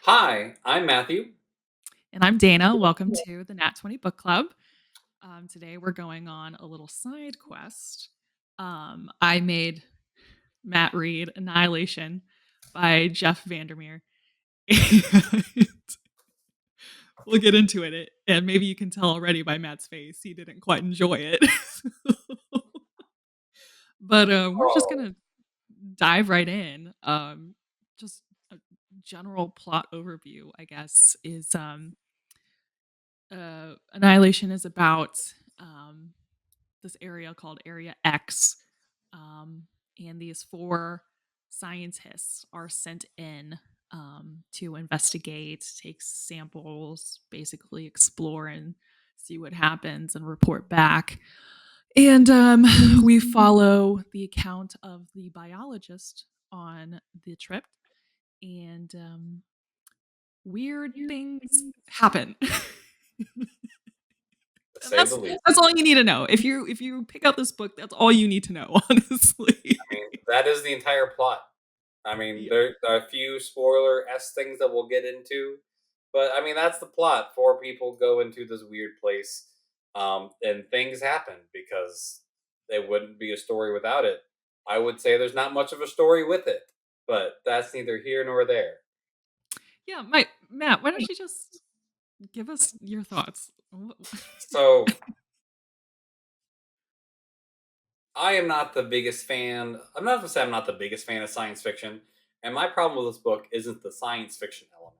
Hi, I'm Matthew. And I'm Dana. Welcome to the Nat 20 Book Club. Today we're going on a little side quest. I made Matt read Annihilation by Jeff Vandermeer. And we'll get into it. And maybe you can tell already by Matt's face, he didn't quite enjoy it. But we're just Oh, going to dive right in. Just a general plot overview, I guess, is Annihilation is about um, this area called Area X. Um, and these four scientists are sent in to investigate, take samples, basically explore and see what happens and report back. And we follow the account of the biologist on the trip, and weird things happen. to And say the least. that's all you need to know. If you pick up this book, that's all you need to know, honestly. I mean, that is the entire plot. I mean, Yeah. there are a few spoiler s things that we'll get into, but I mean that's the plot. Four people go into this weird place, and things happen because it wouldn't be a story without it. I would say there's not much of a story with it, but that's neither here nor there. Yeah, my Matt, why don't you just give us your thoughts? So I am not the biggest fan. I'm not going to say I'm not the biggest fan of science fiction, and my problem with this book isn't the science fiction element.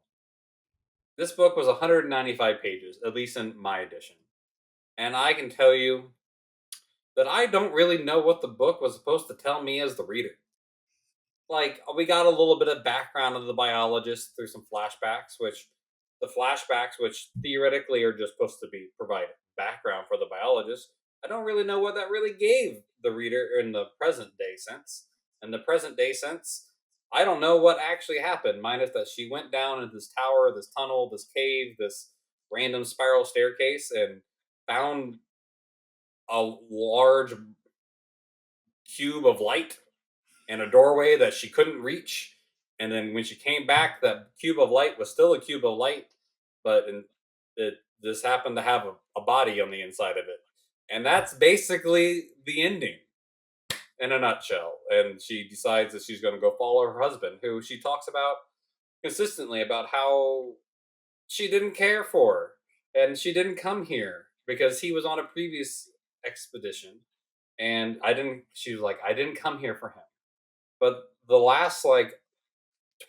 This book was 195 pages, at least in my edition, and I can tell you that I don't really know what the book was supposed to tell me as the reader. Like, we got a little bit of background of the biologist through some flashbacks, which theoretically are just supposed to be provide background for the biologist. I don't really know what that really gave the reader in the present day sense. In the present day sense, I don't know what actually happened, minus that she went down into this tower, this tunnel, this cave, this random spiral staircase, and found a large cube of light and a doorway that she couldn't reach. And then when she came back, that cube of light was still a cube of light, but it just happened to have a body on the inside of it. And that's basically the ending in a nutshell. And she decides that she's going to go follow her husband, who she talks about consistently about how she didn't care for and she didn't come here because he was on a previous expedition. And she was like, I didn't come here for him. But the last like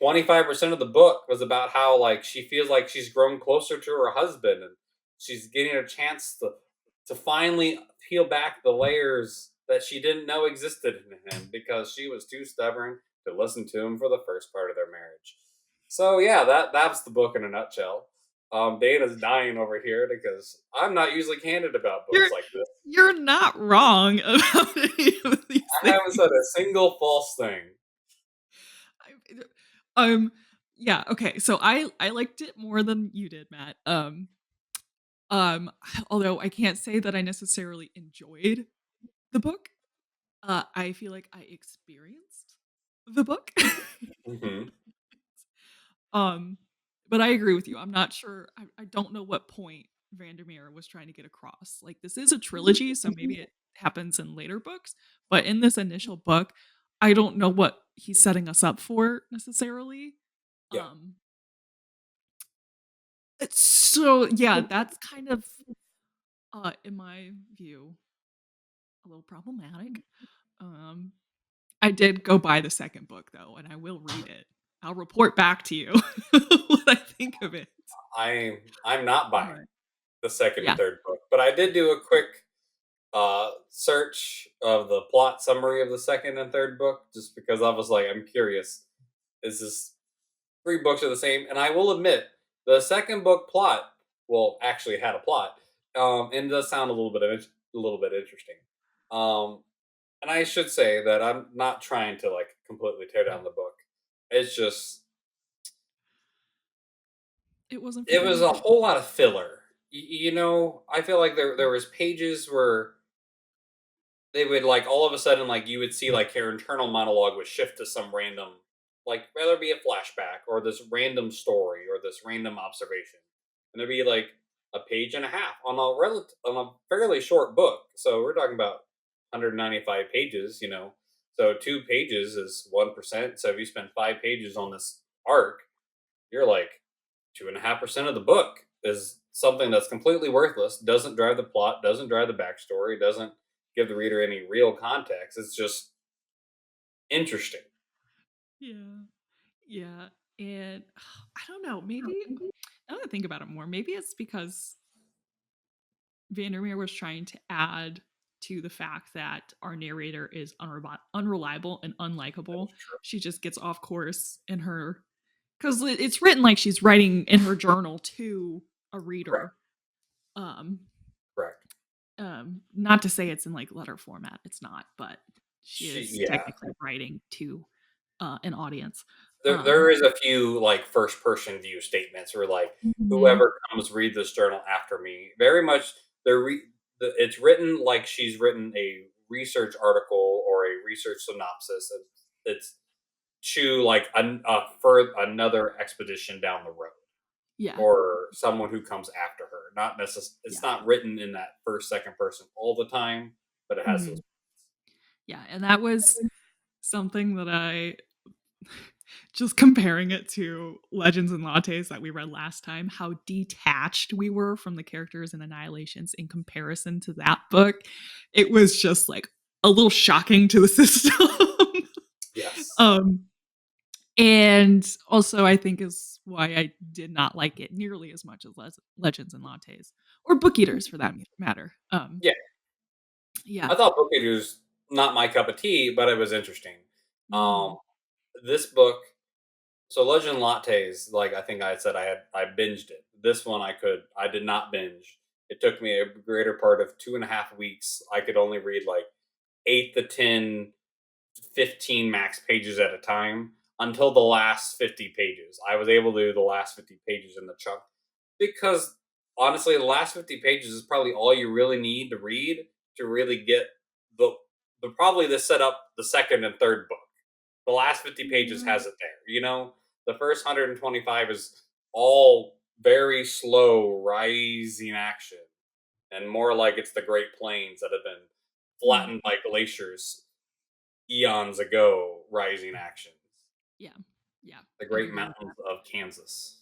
25% of the book was about how like she feels like she's grown closer to her husband and she's getting a chance to finally peel back the layers that she didn't know existed in him because she was too stubborn to listen to him for the first part of their marriage. So yeah, that's the book in a nutshell. Dana's dying over here because I'm not usually candid about books you're like this. you're not wrong about any of these I haven't things. said a single false thing. Um, yeah, okay. So I liked it more than you did, Matt. Um, although I can't say that I necessarily enjoyed the book. I feel like I experienced the book. Hmm. um, but I agree with you. I'm not sure. I don't know what point Vandermeer was trying to get across. Like this is a trilogy, so maybe it happens in later books. But in this initial book, I don't know what he's setting us up for necessarily. Yeah. Um, so yeah, that's kind of in my view a little problematic. Um, I did go buy the second book though, and I will read it. I'll report back to you what I think of it. I'm not buying But the second and yeah, third book, but I did do a quick search of the plot summary of the second and third book just because I was like, I'm curious. Is this three books are the same? And I will admit, the second book plot, well, actually had a plot, and does sound a little bit interesting. Um, and I should say that I'm not trying to like completely tear down the book. It's just it wasn't for it was a everybody. whole lot of filler. I feel like there was pages where they would like all of a sudden like you would see like her internal monologue would shift to some random. like whether it be a flashback or this random story or this random observation, and it'd be like a page and a half on on a fairly short book. So we're talking about 195 pages, you know. So 2 pages is 1%. So if you spend 5 pages on this arc, you're like 2.5% of the book is something that's completely worthless, doesn't drive the plot, doesn't drive the backstory, doesn't give the reader any real context. It's just interesting. Yeah. Yeah. And I don't know, maybe now that I think about it more, maybe it's because Vandermeer was trying to add to the fact that our narrator is unreliable and unlikable. She just gets off course in her, because it's written like she's writing in her journal to a Correct. reader. Um, Correct. not to say it's in like letter format, it's not, but she is Yeah. technically writing to an audience. There is a few like first person view statements where like Mhm. whoever comes read this journal after me. Very much it's written like she's written a research article or a research synopsis, and it's to like for another expedition down the road Yeah, or someone who comes after her. Not necessarily, it's yeah, not written in that first second person all the time, but it has those. mhm. Yeah, and that was something that I just comparing it to Legends and Lattes that we read last time, how detached we were from the characters and Annihilations in comparison to that book. It was just like a little shocking to the system. Yes, um, and also, I think is why I did not like it nearly as much as Legends and Lattes or Book Eaters for that matter. yeah. Yeah. I thought Book Eater's not my cup of tea, but it was interesting. Um, Mhm. this book, so Legend Lattes, like I think I said, I binged it. This one I did not binge. It took me a greater part of 2.5 weeks. I could only read like 8 to 10, 15 max pages at a time until the last 50 pages. I was able to do the last 50 pages in the chunk because honestly, the last 50 pages is probably all you really need to read to really get the probably the set up the second and third book. The last 50 pages Yeah. has it there. You know, the first 125 is all very slow rising action and more like it's the Great Plains that have been Mhm. flattened by glaciers eons ago rising actions. Yeah. Yeah. The I'd Great agree with Mountains of Kansas.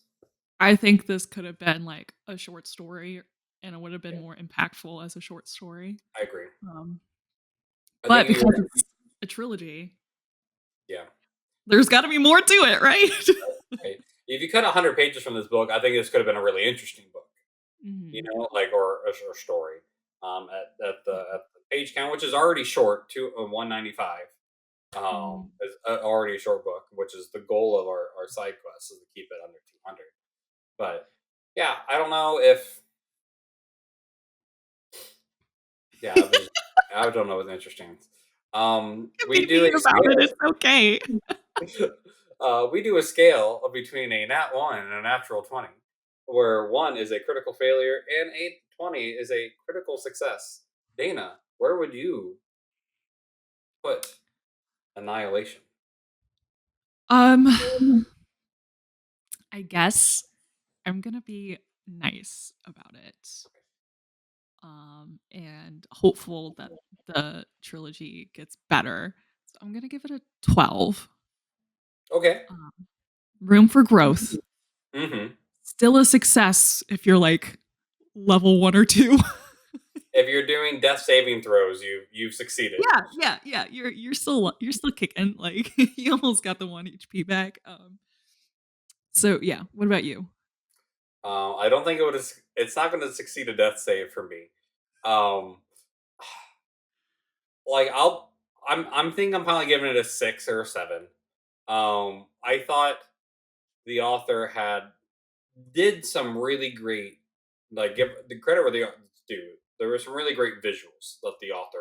I think this could have been like a short story and it would have been Yeah, more impactful as a short story. I agree. Um, I think but if you because it's a trilogy, yeah, there's got to be more to it, right? right. If you cut 100 pages from this book, I think this could have been a really interesting book. You Mhm. know, like or story. Yeah. At the page count, which is already short, 195. Mhm. Is already a short book, which is the goal of our side quests is to keep it under 200. But yeah, I don't know if yeah, I don't know what's interesting. You can We be do a mean about it. scale. It's okay. We do a scale of between a nat 1 and a natural 20, where 1 is a critical failure and a 20 is a critical success. Dana, where would you put Annihilation? Um, I guess I'm gonna be nice about it. And hopeful that the trilogy gets better. So I'm gonna give it a 12. Okay. Um, room for growth. Hmm. Still a success if you're like level 1 or 2. If you're doing death saving throws, you've succeeded. Yeah, yeah, yeah. You're still kicking. Like you almost got the 1 HP back. So yeah, what about you? I don't think it would. It's not going to succeed a death save for me. Um, like I'm thinking I'm probably giving it a 6 or a 7. I thought the author had did some really great, like give the credit where the author's due. There were some really great visuals that the author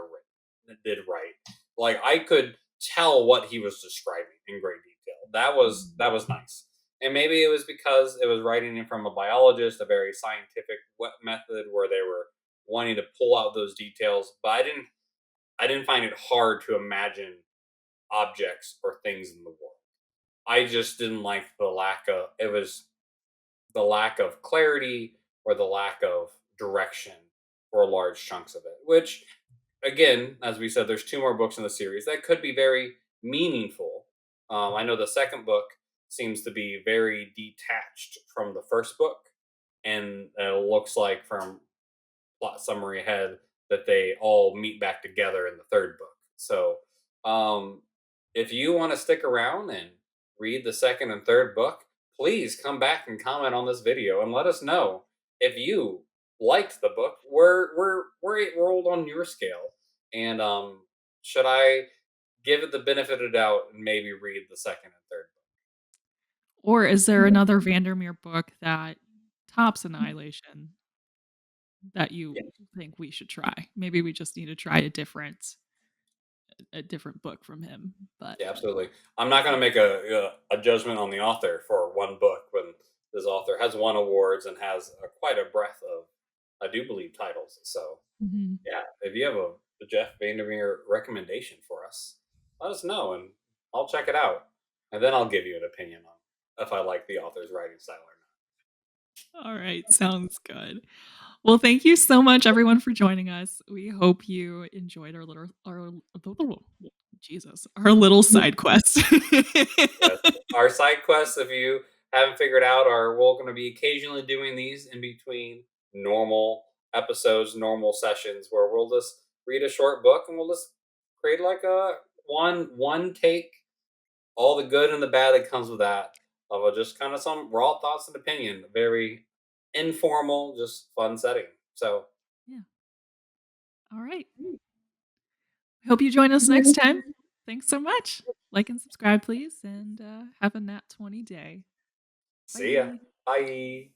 did right. Like I could tell what he was describing in great detail. Mhm. That was nice. And maybe it was because it was writing it from a biologist, a very scientific method where they were wanting to pull out those details. But I didn't find it hard to imagine objects or things in the world. I just didn't like the lack of it was the lack of clarity or the lack of direction for large chunks of it. Which, again, as we said, there's two more books in the series that could be very meaningful. I know the second book seems to be very detached from the first book, and it looks like from plot summary ahead that they all meet back together in the third book. So, um, if you want to stick around and read the second and third book, please come back and comment on this video and let us know if you liked the book. We're rolled on your scale, and should I give it the benefit of doubt and maybe read the second and third Or is there another Vandermeer book that tops Annihilation that you book? think we should try? Maybe we just need to try a different book from him, but Yeah, absolutely. I'm not going to make a judgment on the author for one book when this author has won awards and has quite a breadth of, I do believe, titles. So, Mhm. yeah, if you have a Jeff Vandermeer recommendation for us, let us know and I'll check it out. And then I'll give you an opinion on if I like the author's writing style or All right, sounds good. Well, thank you so much everyone for joining us. We hope you enjoyed our little not. side quest. Yes. Our side quests, if you haven't figured out, are we're going to be occasionally doing these in between normal episodes, normal sessions, where we'll just read a short book and we'll just create like a one take, all the good and the bad that comes with that, of just kind of some raw thoughts and opinion, very informal, just fun setting. So, Yeah. All right. I hope you join us next time. Thanks so much. Like and subscribe, please, and have a nat 20 day. see ya. Bye. Bye.